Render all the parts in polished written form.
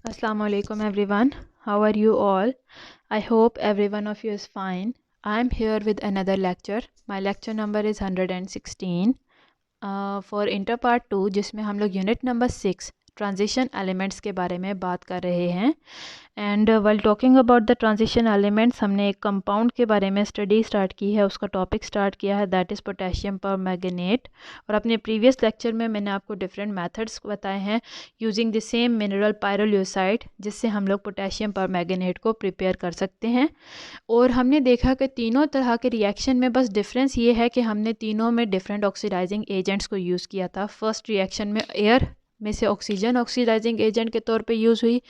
Assalamu alaikum everyone. How are you all? I hope every one of you is fine. I am here with another lecture. My lecture number is 116 for inter part 2 जिसमें हम लोग unit number 6 transition elements के बारे में बात कर रहे हैं. And while talking about the transition elements हमने एक कंपाउंड के बारे में स्टडी स्टार्ट की है, उसका टॉपिक स्टार्ट किया है, दैट इज़ पोटेशियम परमैंगनेट. और अपने प्रीवियस लेक्चर में मैंने आपको डिफरेंट मेथड्स बताए हैं यूजिंग द सेम मिनरल पायरोल्यूसाइड जिससे हम लोग पोटेशियम परमैंगनेट को प्रिपेयर कर सकते हैं. और हमने देखा कि तीनों तरह के रिएक्शन में बस डिफरेंस ये है कि हमने तीनों में डिफरेंट ऑक्सीडाइजिंग एजेंट्स को यूज़ किया था. फर्स्ट रिएक्शन में एयर में से ऑक्सीजन ऑक्सीडाइजिंग एजेंट के तौर पे यूज़ हुई.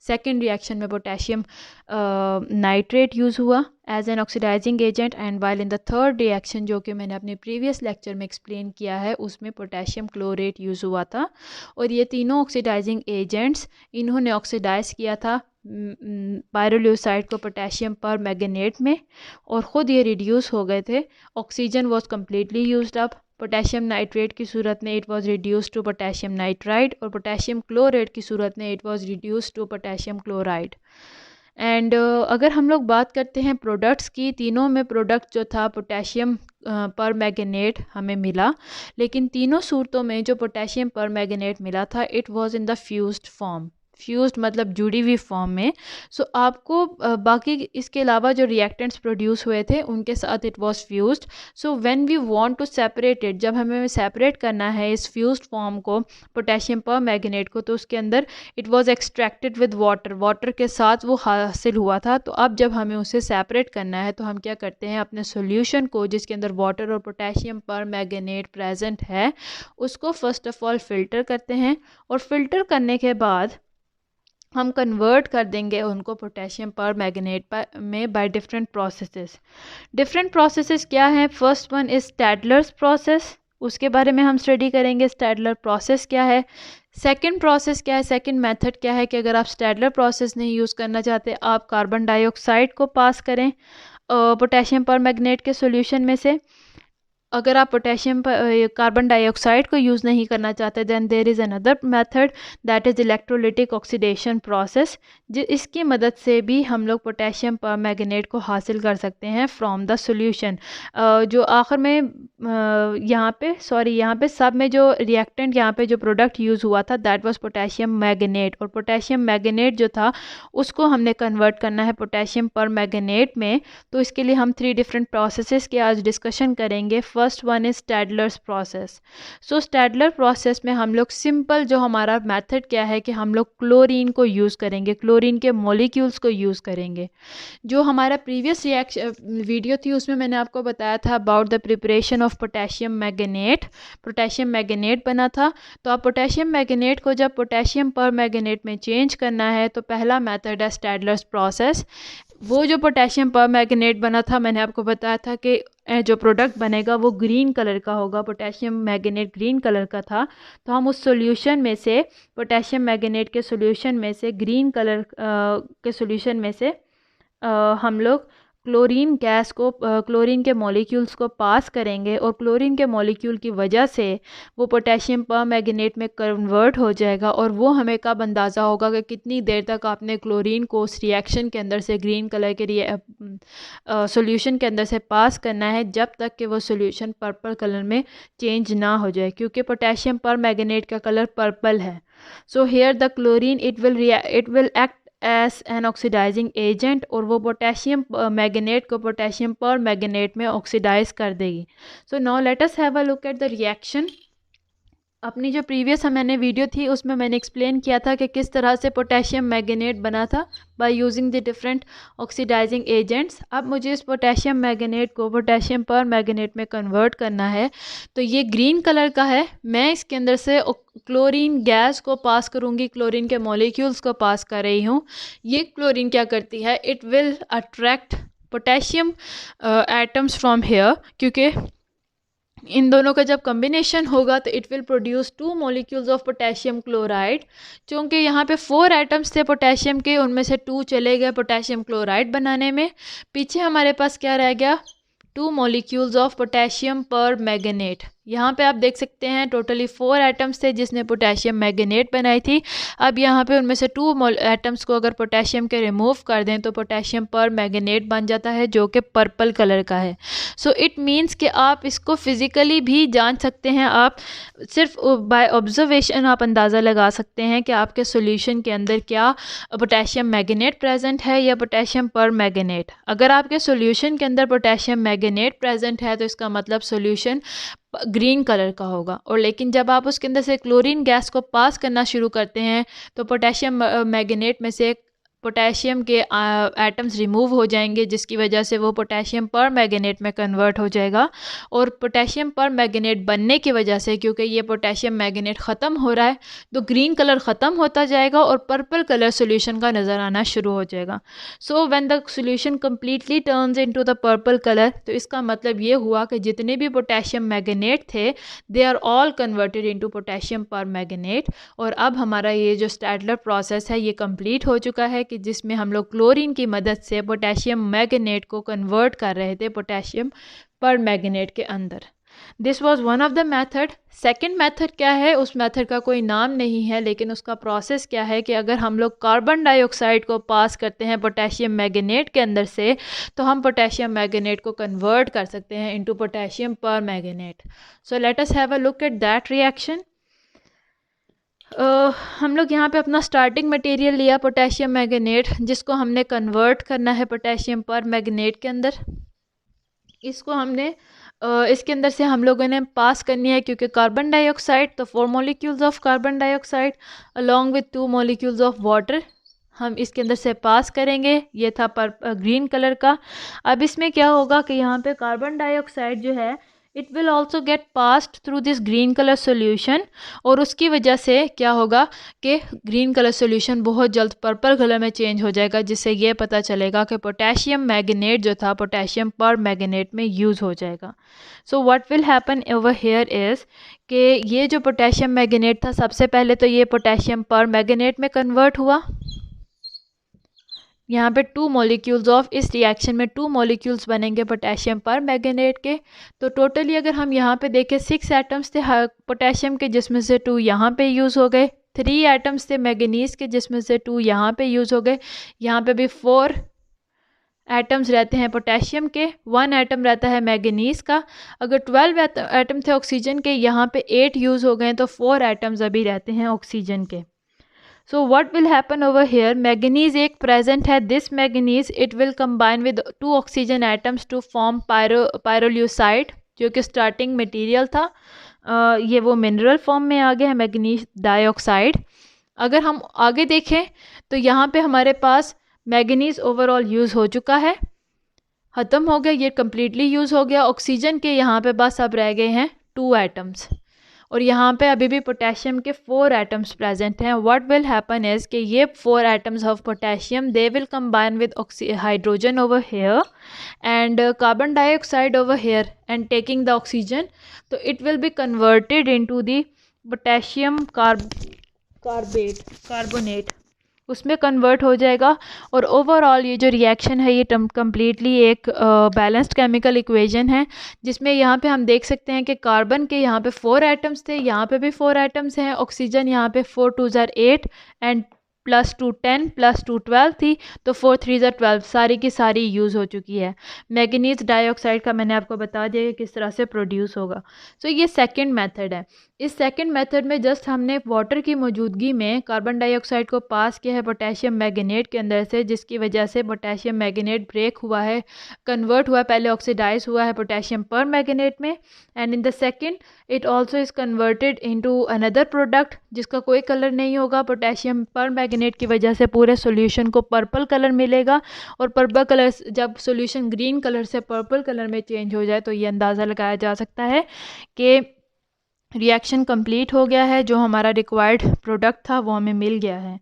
सेकंड रिएक्शन में पोटेशियम नाइट्रेट यूज़ हुआ as an oxidising agent. And while in the third reaction जो कि मैंने अपने प्रीवियस लेक्चर में एक्सप्लेन किया है उसमें पोटेशियम क्लोरेट यूज़ हुआ था. और ये तीनों ऑक्सीडाइजिंग एजेंट्स इन्होंने ऑक्सीडाइज किया था पायरोल्यूसाइड को पोटेशियम परमैंगनेट में और ख़ुद ये रिड्यूस हो गए थे. Oxygen was completely used up. Potassium nitrate की सूरत में it was reduce to potassium nitride और पोटेशियम क्लोराइड की सूरत में it was reduce to potassium chloride. And अगर हम लोग बात करते हैं प्रोडक्ट्स की, तीनों में प्रोडक्ट जो था पोटेशियम परमैंगनेट हमें मिला. लेकिन तीनों सूरतों में जो पोटेशियम परमैंगनेट मिला था it was in the fused form. Fused मतलब जुड़ी हुई फॉर्म में. सो आपको बाकी इसके अलावा जो रिएक्टेंट्स प्रोड्यूस हुए थे उनके साथ it was fused. So when we want to separate it, जब हमें सेपरेट करना है इस फ्यूज्ड फॉर्म को पोटेशियम परमैंगनेट को, तो उसके अंदर it was extracted with water. Water के साथ वो हासिल हुआ था. तो अब जब हमें उसे सेपरेट करना है तो हम क्या करते हैं, अपने सॉल्यूशन को जिसके अंदर वाटर और पोटेशियम परमैंगनेट प्रेजेंट है उसको फर्स्ट ऑफ ऑल फ़िल्टर करते हैं. और फिल्टर करने के बाद हम कन्वर्ट कर देंगे उनको पोटेशियम परमैंगनेट में by different processes. Different processes क्या हैं? फर्स्ट वन इज़ स्टैडलर्स प्रोसेस, उसके बारे में हम स्टडी करेंगे. स्टैडलर प्रोसेस क्या है? सेकंड प्रोसेस क्या है? सेकंड मेथड क्या है कि अगर आप स्टैडलर प्रोसेस नहीं यूज़ करना चाहते, आप कार्बन डाइऑक्साइड को पास करें पोटेशियम परमैंगनेट के सॉल्यूशन में से. अगर आप पोटेशियम कार्बन डाइऑक्साइड को यूज़ नहीं करना चाहते then there is another method that is electrolytic oxidation process. इसकी मदद से भी हम लोग पोटेशियम परमैंगनेट को हासिल कर सकते हैं फ्रॉम द सॉल्यूशन. जो आखिर में यहाँ पे सब में जो रिएक्टेंट यहाँ पे जो प्रोडक्ट यूज़ हुआ था दैट वाज पोटेशियम मैंगनेट. और पोटेशियम मैंगनेट जो था उसको हमने कन्वर्ट करना है पोटेशियम परमैंगनेट में. तो इसके लिए हम 3 डिफरेंट प्रोसेसेस की आज डिस्कशन करेंगे. First one is Stadler's process. So Stadler process में हम लोग सिंपल जो हमारा मेथड क्या है कि हम लोग क्लोरीन को यूज़ करेंगे, क्लोरीन के मॉलिक्यूल्स को यूज़ करेंगे. जो हमारा प्रीवियस वीडियो थी उसमें मैंने आपको बताया था about the preparation of potassium manganate. Potassium manganate बना था. तो आप पोटेशियम मैंगनेट को जब पोटेशियम परमैंगनेट में चेंज करना है तो पहला मेथड है स्टैडलर्स प्रोसेस. वो जो पोटेशियम परमैंगनेट बना था मैंने आपको बताया था कि जो प्रोडक्ट बनेगा वो ग्रीन कलर का होगा. पोटेशियम मैंगनेट ग्रीन कलर का था. तो हम उस सॉल्यूशन में से पोटेशियम मैंगनेट के सॉल्यूशन में से ग्रीन कलर के सॉल्यूशन में से हम लोग क्लोरीन गैस को क्लोरीन के मॉलिक्यूल्स को पास करेंगे. और क्लोरीन के मॉलिक्यूल की वजह से वो पोटेशियम परमैंगनेट में कन्वर्ट हो जाएगा. और वो हमें कब अंदाज़ा होगा कि कितनी देर तक आपने क्लोरीन को उस रिएक्शन के अंदर से ग्रीन कलर के सॉल्यूशन के अंदर से पास करना है जब तक कि वो सॉल्यूशन पर्पल कलर में चेंज ना हो जाए, क्योंकि पोटेशियम परमैंगनेट का कलर पर्पल है. So here the chlorine it will act as an oxidising agent और वो पोटेशियम मैंगनेट को पोटेशियम परमैंगनेट में ऑक्सीडाइज कर देगी. So now let us have a look at the reaction. अपनी जो प्रीवियस मैंने वीडियो थी उसमें मैंने एक्सप्लेन किया था कि किस तरह से पोटेशियम मैंगनेट बना था by using the different oxidising agents. अब मुझे इस पोटेशियम मैंगनेट को पोटेशियम परमैंगनेट में कन्वर्ट करना है. तो ये ग्रीन कलर का है. मैं इसके अंदर से क्लोरीन गैस को पास करूँगी, क्लोरीन के मॉलिक्यूल्स को पास कर रही हूँ. ये क्लोरीन क्या करती है, it will attract potassium atoms from here, क्योंकि इन दोनों का जब कम्बिनेशन होगा तो it will produce 2 molecules of potassium chloride. चूँकि यहाँ पे 4 एटम्स थे पोटेशियम के, उनमें से 2 चले गए पोटेशियम क्लोराइड बनाने में. पीछे हमारे पास क्या रह गया, 2 मॉलिक्यूल्स ऑफ पोटेशियम परमैंगनेट. यहाँ पे आप देख सकते हैं टोटली 4 एटम्स थे जिसने पोटेशियम मैग्नेट बनाई थी। अब यहाँ पे उनमें से 2 एटम्स को अगर पोटेशियम के रिमूव कर दें तो पोटेशियम पर मैग्नेट बन जाता है जो कि पर्पल कलर का है। सो इट मीन्स कि आप इसको फिज़िकली भी जान सकते हैं, आप सिर्फ बाय ऑब्जर्वेशन आप अंदाज़ा लगा सकते हैं कि आपके सॉल्यूशन के अंदर क्या पोटेशियम मैग्नेट प्रेजेंट है या पोटेशियम पर मैग्नेट। अगर आपके सॉल्यूशन के अंदर पोटेशियम मैग्नेट प्रेजेंट है तो इसका मतलब सॉल्यूशन ग्रीन कलर का होगा। और लेकिन जब आप उसके अंदर से क्लोरीन गैस को पास करना शुरू करते हैं तो पोटेशियम मैग्नेट में से पोटेशियम के एटम्स रिमूव हो जाएंगे, जिसकी वजह से वो पोटेशियम पर मैग्नेट में कन्वर्ट हो जाएगा। और पोटेशियम पर मैग्नेट बनने की वजह से, क्योंकि ये पोटेशियम मैग्नेट ख़त्म हो रहा है, तो ग्रीन कलर ख़त्म होता जाएगा और पर्पल कलर सोल्यूशन का नज़र आना शुरू हो जाएगा। So when the solution completely turns into the purple colour, तो इसका मतलब ये हुआ कि जितने भी पोटेशियम मैग्नेट थे they are all converted into potassium permanganate. और अब हमारा ये जो स्टैडलर प्रोसेस है ये कंप्लीट हो चुका है कि जिसमें हम लोग क्लोरीन की मदद से पोटेशियम मैग्नेट को कन्वर्ट कर रहे थे पोटेशियम पर मैग्नेट के अंदर। This was one of the method. Second method क्या है, उस मेथड का कोई नाम नहीं है, लेकिन उसका प्रोसेस क्या है कि अगर हम लोग कार्बन डाइऑक्साइड को पास करते हैं पोटेशियम मैग्नेट के अंदर से तो हम पोटेशियम मैग्नेट को कन्वर्ट कर सकते हैं इनटू पोटेशियम पर magnet. So let us have a look at that reaction. हम लोग यहाँ पे अपना स्टार्टिंग मटेरियल लिया पोटेशियम मैग्नेट, जिसको हमने कन्वर्ट करना है पोटेशियम पर मैग्नेट के अंदर। इसको हमने इसके अंदर से हम लोगों ने पास करनी है, क्योंकि कार्बन डाइऑक्साइड तो 4 molecules of carbon dioxide along with 2 molecules of water हम इसके अंदर से पास करेंगे। ये था पर ग्रीन कलर का। अब इसमें क्या होगा कि यहाँ पे कार्बन डाइऑक्साइड जो है it will also get passed through this green colour solution, और उसकी वजह से क्या होगा कि ग्रीन कलर सोल्यूशन बहुत जल्द पर्पल कलर में चेंज हो जाएगा, जिससे ये पता चलेगा कि पोटेशियम मैग्नेट जो था पोटेशियम पर मैग्नेट में यूज़ हो जाएगा। So what will happen over here is कि ये जो पोटेशियम मैग्नेट था सबसे पहले तो ये पोटेशियम पर मैग्नेट में कन्वर्ट हुआ। यहाँ पे 2 मॉलिक्यूल्स ऑफ इस रिएक्शन में 2 मॉलिक्यूल्स बनेंगे पोटेशियम पर मैग्नेट के। तो टोटली अगर हम यहाँ पे देखें 6 एटम्स थे पोटेशियम के, जिसमें से 2 यहाँ पे यूज़ हो गए। 3 एटम्स थे मैग्नीज के, जिसमें से 2 यहाँ पे यूज़ हो गए। यहाँ पे भी 4 एटम्स रहते हैं पोटेशियम के, 1 एटम रहता है मैग्नीज का। अगर 12 एटम थे ऑक्सीजन के, यहाँ पे 8 यूज़ हो गए, तो 4 एटम्स अभी रहते हैं ऑक्सीजन के। So what will happen over here, manganese एक प्रेजेंट है, this manganese it will combine with 2 oxygen atoms to form pyrolusite, जो कि स्टार्टिंग मटेरियल था। ये वो मिनरल फॉर्म में आ गया है मैग्नीज डाइऑक्साइड। अगर हम आगे देखें तो यहाँ पे हमारे पास मैग्नीज ओवरऑल यूज़ हो चुका है, ख़त्म हो गया, ये कम्प्लीटली यूज़ हो गया। ऑक्सीजन के यहाँ पे बस अब रह गए हैं 2 एटम्स, और यहाँ पे अभी भी पोटेशियम के 4 एटम्स प्रेजेंट हैं। व्हाट विल हैपन इज़ कि ये 4 atoms of potassium they will combine with hydrogen over here and carbon dioxide over here and taking the oxygen, तो it will be converted into the potassium carbonate, उसमें convert हो जाएगा। और overall ये जो reaction है ये कम्प्लीटली एक बैलेंस्ड केमिकल इक्वेशन है, जिसमें यहाँ पे हम देख सकते हैं कि कार्बन के यहाँ पे 4 एटम्स थे, यहाँ पे भी 4 एटम्स हैं। ऑक्सीजन यहाँ पे 4 2 8 एंड +2 10 +2 12 थी, तो 4 3 12 सारी की सारी यूज़ हो चुकी है। मैग्नीज डाइऑक्साइड का मैंने आपको बता दिया कि किस तरह से प्रोड्यूस होगा। सो ये सेकंड मेथड है। इस सेकंड मेथड में जस्ट हमने वाटर की मौजूदगी में कार्बन डाइऑक्साइड को पास किया है पोटेशियम मैग्नेट के अंदर से, जिसकी वजह से पोटेशियम मैग्नेट ब्रेक हुआ है, कन्वर्ट हुआ है, पहले ऑक्सीडाइज हुआ है पोटेशियम पर मैग्नेट में, and in the second it also is converted into another product जिसका कोई कलर नहीं होगा। पोटेशियम पर मैग्नेट की वजह से पूरे सॉल्यूशन को पर्पल कलर मिलेगा, और पर्पल कलर जब सॉल्यूशन ग्रीन कलर से पर्पल कलर में चेंज हो जाए तो ये अंदाज़ा लगाया जा सकता है कि रिएक्शन कंप्लीट हो गया है, जो हमारा रिक्वायर्ड प्रोडक्ट था वो हमें मिल गया है।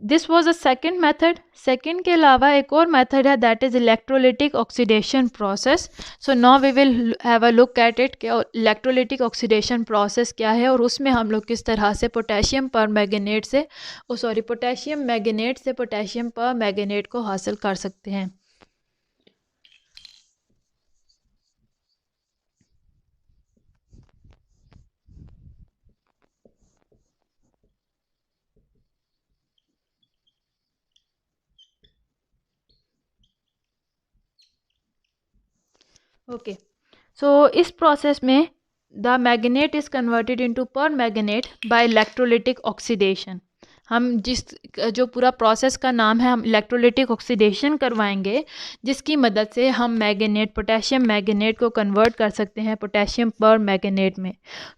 This was a second method. Second के अलावा एक और मेथड है, that is electrolytic oxidation process. So now we will have a look at it कि इलेक्ट्रोलिटिक ऑक्सीडेशन प्रोसेस क्या है, और उसमें हम लोग किस तरह से पोटेशियम पर मैग्नेट से पोटेशियम मैग्नेट से पोटेशियम पर मैग्नेट को हासिल कर सकते हैं। ओके, सो इस प्रोसेस में the magnet is converted into पर मैग्नेट बाय इलेक्ट्रोलिटिक ऑक्सीडेशन। हम जिस जो पूरा प्रोसेस का नाम है, हम इलेक्ट्रोलिटिक ऑक्सीडेशन करवाएंगे, जिसकी मदद से हम मैग्नेट, पोटेशियम मैग्नेट को कन्वर्ट कर सकते हैं पोटेशियम पर मैग्नेट में।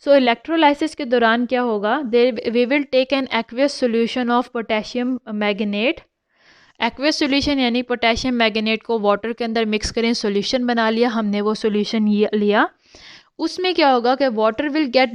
सो इलेक्ट्रोलाइसिस के दौरान क्या होगा, we will take an aqueous solution of potassium manganate. Aqueous solution यानी पोटेशियम मैग्नेट को वाटर के अंदर मिक्स करें, सॉल्यूशन बना लिया हमने, वो सॉल्यूशन लिया। उसमें क्या होगा कि वाटर विल गेट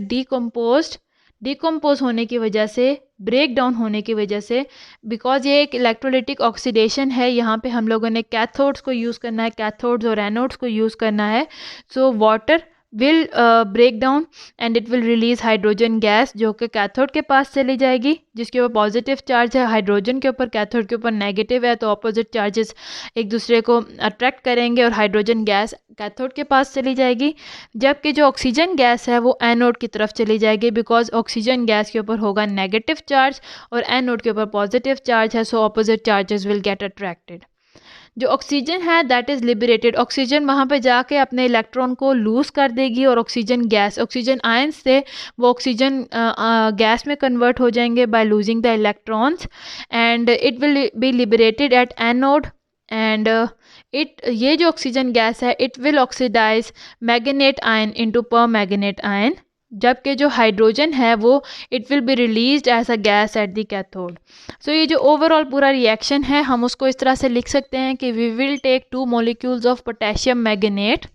डिकम्पोज होने की वजह से, ब्रेक डाउन होने की वजह से, बिकॉज ये एक इलेक्ट्रोलिटिक ऑक्सीडेशन है, यहाँ पे हम लोगों ने कैथोड्स को यूज़ करना है, कैथोड्स और एनोड्स को यूज़ करना है। So water will break down and it will release hydrogen gas, जो कि कैथोड के पास चली जाएगी, जिसके ऊपर पॉजिटिव चार्ज है हाइड्रोजन के ऊपर, कैथोड के ऊपर नेगेटिव है, तो ऑपोजिट चार्जेस एक दूसरे को अट्रैक्ट करेंगे और हाइड्रोजन गैस कैथोड के पास चली जाएगी। जबकि जो ऑक्सीजन गैस है वो एनोड की तरफ चली जाएगी, बिकॉज ऑक्सीजन गैस के ऊपर होगा नेगेटिव चार्ज और एनोड के ऊपर पॉजिटिव चार्ज है, so opposite charges will get attracted. जो ऑक्सीजन है दैट इज़ लिबरेटेड, ऑक्सीजन वहाँ पे जाके अपने इलेक्ट्रॉन को लूज कर देगी और ऑक्सीजन गैस, ऑक्सीजन आयंस से वो ऑक्सीजन गैस में कन्वर्ट हो जाएंगे by losing the electrons, and it will be liberated at anode and ये जो ऑक्सीजन गैस है it will oxidize manganate ion into permanganate ion, जबकि जो हाइड्रोजन है वो it will be released as a gas at the cathode. So ये जो overall पूरा रिएक्शन है हम उसको इस तरह से लिख सकते हैं कि we will take 2 molecules of potassium manganate,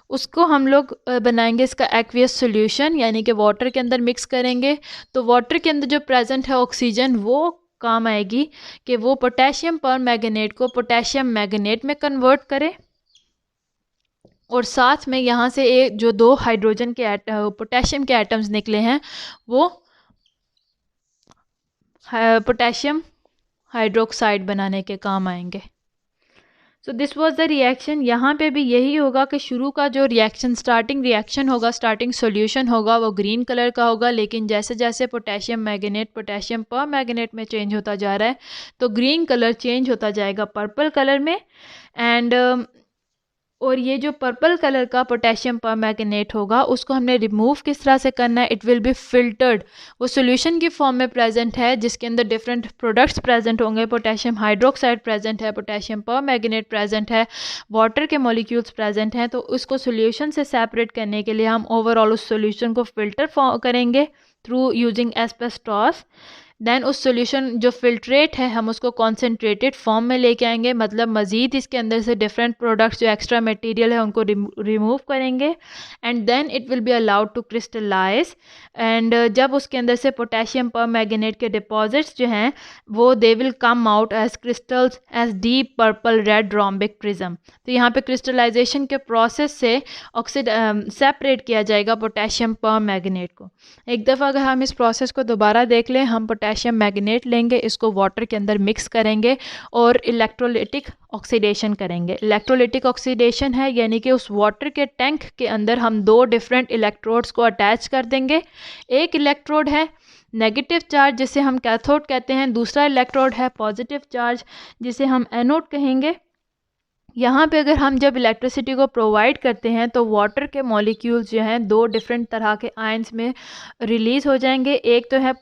उसको हम लोग बनाएंगे इसका एक्वियस सॉल्यूशन, यानी कि वाटर के अंदर मिक्स करेंगे। तो वाटर के अंदर जो प्रेजेंट है ऑक्सीजन, वो काम आएगी कि वो पोटेशियम पर मैग्नेट को पोटेशियम मैग्नेट में कन्वर्ट करे, और साथ में यहाँ से एक जो 2 हाइड्रोजन के पोटेशियम के एटम्स निकले हैं वो पोटेशियम हाइड्रोक्साइड बनाने के काम आएंगे। So this was the reaction. यहाँ पे भी यही होगा कि शुरू का जो रिएक्शन, स्टार्टिंग रिएक्शन होगा, स्टार्टिंग सॉल्यूशन होगा, वो ग्रीन कलर का होगा, लेकिन जैसे जैसे पोटेशियम मैग्नेट पोटेशियम पर मैग्नेट में चेंज होता जा रहा है तो ग्रीन कलर चेंज होता जाएगा पर्पल कलर में, एंड और ये जो पर्पल कलर का पोटेशियम परमैंगनेट होगा उसको हमने रिमूव किस तरह से करना है, इट विल बी फिल्टर्ड। वो सॉल्यूशन की फॉर्म में प्रेजेंट है जिसके अंदर डिफरेंट प्रोडक्ट्स प्रेजेंट होंगे, पोटेशियम हाइड्रोक्साइड प्रेजेंट है, पोटेशियम परमैंगनेट प्रेजेंट है, वाटर के मॉलिक्यूल्स प्रेजेंट हैं। तो उसको सॉल्यूशन से सेपरेट करने के लिए हम ओवरऑल उस सॉल्यूशन को फिल्टर करेंगे थ्रू यूजिंग एस्बेस्टॉस। देन उस सॉल्यूशन जो फिल्ट्रेट है हम उसको कॉन्सेंट्रेटेड फॉर्म में लेके आएंगे, मतलब मज़ीद इसके अंदर से डिफरेंट प्रोडक्ट्स जो एक्स्ट्रा मटेरियल है उनको रिमूव करेंगे, and then it will be allowed to crystallise. And जब उसके अंदर से पोटेशियम परमैंगनेट के डिपॉजिट्स जो हैं वो they will come out as crystals as deep purple red rhombic prism. तो यहाँ पे क्रिस्टलाइजेशन के प्रोसेस से सेपरेट किया जाएगा पोटेशियम परमैंगनेट को। एक दफ़ा अगर हम इस प्रोसेस को दोबारा देख लें, हम पोटेशियम मैग्नेट लेंगे, इसको वाटर के अंदर मिक्स करेंगे और इलेक्ट्रोलिटिक ऑक्सीडेशन करेंगे। इलेक्ट्रोलिटिक ऑक्सीडेशन है यानी कि उस वाटर के टैंक के अंदर हम 2 डिफरेंट इलेक्ट्रोड्स को अटैच कर देंगे। एक इलेक्ट्रोड है नेगेटिव चार्ज जिसे हम कैथोड कहते हैं, दूसरा इलेक्ट्रोड है पॉजिटिव चार्ज जिसे हम एनोड कहेंगे। यहाँ पे अगर हम जब इलेक्ट्रिसिटी को प्रोवाइड करते हैं तो वाटर के मॉलिक्यूल्स जो हैं 2 डिफरेंट तरह के आयंस में रिलीज़ हो जाएंगे। एक तो है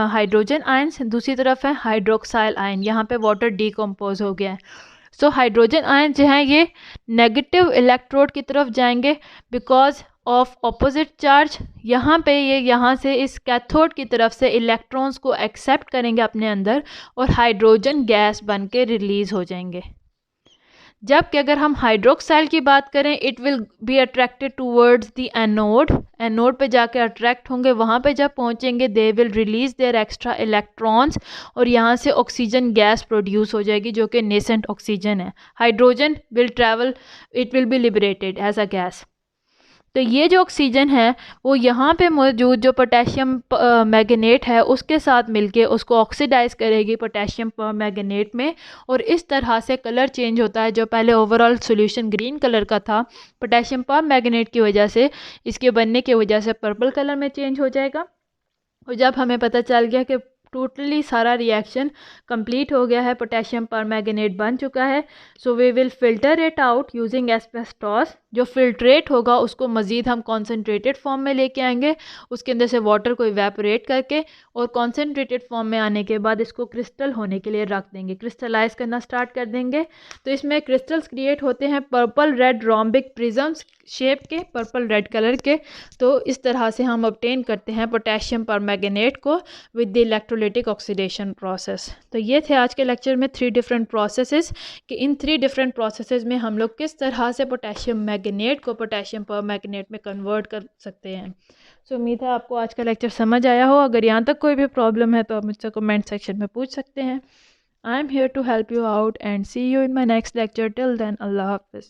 हाइड्रोजन आयंस, दूसरी तरफ है हाइड्रोक्साइल आयन। यहाँ पे वाटर डीकम्पोज हो गया है। सो हाइड्रोजन आयन जो हैं ये नेगेटिव इलेक्ट्रोड की तरफ जाएंगे बिकॉज ऑफ ऑपोजिट चार्ज। यहाँ पे ये यहाँ से इस कैथोड की तरफ से इलेक्ट्रॉन्स को एक्सेप्ट करेंगे अपने अंदर और हाइड्रोजन गैस बन के रिलीज़ हो जाएंगे। जबकि अगर हम हाइड्रोक्साइल की बात करें, it will be attracted towards the anode. Anode पे जाके अट्रैक्ट होंगे, वहाँ पे जब पहुँचेंगे they will release there extra electrons और यहाँ से ऑक्सीजन गैस प्रोड्यूस हो जाएगी जो कि नेसेंट ऑक्सीजन है। Hydrogen will travel, it will be liberated as a gas. तो ये जो ऑक्सीजन है वो यहाँ पे मौजूद जो पोटेशियम मैग्नेट है उसके साथ मिलके उसको ऑक्सीडाइज करेगी पोटेशियम मैग्नेट में, और इस तरह से कलर चेंज होता है। जो पहले ओवरऑल सॉल्यूशन ग्रीन कलर का था, पोटेशियम मैग्नेट की वजह से, इसके बनने की वजह से पर्पल कलर में चेंज हो जाएगा। और जब हमें पता चल गया कि टोटली सारा रिएक्शन कंप्लीट हो गया है, पोटेशियम परमैंगनेट बन चुका है। So we will filter it out using asbestos. जो फिल्ट्रेट होगा उसको मज़ीद हम कॉन्सेंट्रेटेड फॉर्म में लेके आएंगे, उसके अंदर से वाटर को इवेपोरेट करके, और कॉन्सेंट्रेटेड फॉर्म में आने के बाद इसको क्रिस्टल होने के लिए रख देंगे, क्रिस्टलाइज करना स्टार्ट कर देंगे। तो इसमें क्रिस्टल्स क्रिएट होते हैं purple red rhombic prisms shape के, पर्पल रेड कलर के। तो इस तरह से हम ऑब्टेन करते हैं पोटेशियम परमैंगनेट को with the electrolytic oxidation process. तो ये थे आज के लेक्चर में 3 डिफरेंट प्रोसेसेस, कि इन 3 डिफरेंट प्रोसेसेस में हम लोग किस तरह से पोटेशियम मैंगनेट को पोटेशियम परमैंगनेट में कन्वर्ट कर सकते हैं। सो उम्मीद है आपको आज का लेक्चर समझ आया हो। अगर यहाँ तक कोई भी प्रॉब्लम है तो आप मुझसे कमेंट सेक्शन में पूछ सकते हैं। I am here to help you out and see you in my next lecture. Till then, अल्लाह हाफिज़।